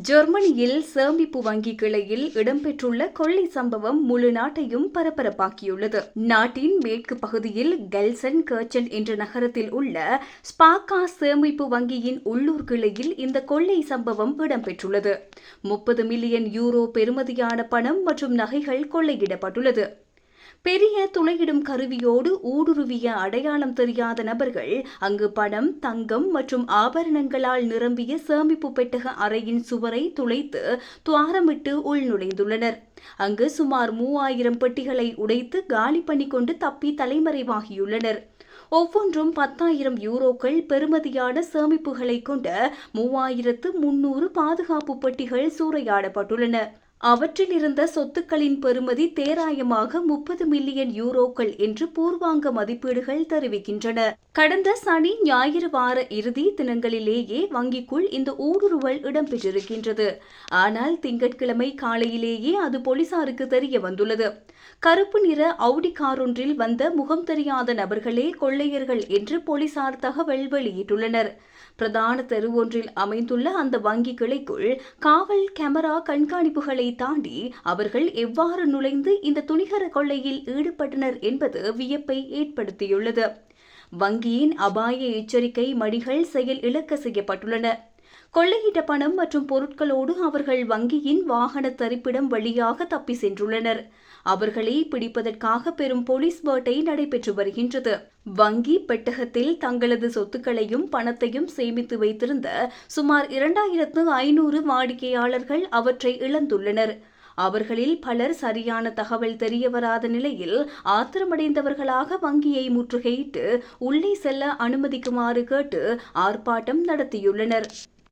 ஜெர்மனியில் சேமிப்பு வங்கி கிளையில் இடம்பெற்றுள்ள கொள்ளை சம்பவம் முழு நாட்டையும் பரபரப்பாக்கியுள்ளது. நாட்டின் மேற்கு பகுதியில் கெல்சன் கர்ச்சன் என்ற நகரத்தில் உள்ள ஸ்பார்கா சேமிப்பு வங்கியின் உள்ளூர் கிளையில் இந்த கொள்ளை சம்பவம் இடம்பெற்றுள்ளது. 30 மில்லியன் யூரோ பெறுமதியான பணம் மற்றும் நகைகள் கொள்ளையிடப்பட்டுள்ளது. பெரிய துளையிடும் கருவியோடு ஊடுருவிய அடையாளம் தெரியாத நபர்கள் அங்கு பணம், தங்கம் மற்றும் ஆபரணங்களால் நிரம்பிய சேமிப்பு பெட்டக அறையின் சுவரை துளைத்து துவாரமிட்டு உள்நுழைந்துள்ளனர். அங்கு சுமார் 3000 பெட்டிகளை உடைத்து காலி பண்ணிக்கொண்டு தப்பி தலைமறைவாகியுள்ளனர். ஒவ்வொன்றும் 10,000 யூரோக்கள் பெறுமதியான சேமிப்புகளை கொண்ட 3300 பாதுகாப்பு பெட்டிகள் சூறையாடப்பட்டுள்ளன. அவற்றில் இருந்த சொத்துக்களின் பெறுமதி தேராயமாக 30 மில்லியன் யூரோக்கள் என்று பூர்வாங்க மதிப்பீடுகள் தெரிவிக்கின்றன. கடந்த சனி, ஞாயிறு வார இறுதி தினங்களிலேயே வங்கிக்குள் இந்த ஊடுருவல் இடம்பெற்றிருக்கின்றது. ஆனால் திங்கட்கிழமை காலையிலேயே அது போலீசாருக்கு தெரிய வந்துள்ளது. கருப்பு நிற அவுடி காரொன்றில் வந்த முகம் தெரியாத நபர்களே கொள்ளையர்கள் என்று போலீசார் தகவல் வெளியிட்டுள்ளனர். பிரதான தெரு ஒன்றில் அமைந்துள்ள அந்த வங்கி கிளைக்குள் காவல் கேமரா கண்காணிப்புகளை தாண்டி அவர்கள் எவ்வாறு நுழைந்து இந்த துணிகர கொள்ளையில் ஈடுபட்டனர் என்பது வியப்பை ஏற்படுத்தியுள்ளது. வங்கியின் அபாய எச்சரிக்கை மணிகள் செயல் இழக்க செய்யப்பட்டுள்ளன. கொள்ளையிட்ட பணம் மற்றும் பொருட்களோடு அவர்கள் வங்கியின் வாகன தரிப்பிடம் வழியாக தப்பி சென்றுள்ளனர். அவர்களை பிடிப்பதற்காக பெரும் போலீஸ் வேட்டை நடைபெற்று வருகின்றது. வங்கி பெட்டகத்தில் தங்களது சொத்துக்களையும் பணத்தையும் சேமித்து வைத்திருந்த சுமார் 2500 வாடிக்கையாளர்கள் அவற்றை இழந்துள்ளனர். அவர்களில் பலர் சரியான தகவல் தெரியவராத நிலையில் ஆத்திரமடைந்தவர்களாக வங்கியை முற்றுகையிட்டு உள்ளே செல்ல அனுமதிக்குமாறு கேட்டு ஆர்ப்பாட்டம் நடத்தியுள்ளனர்.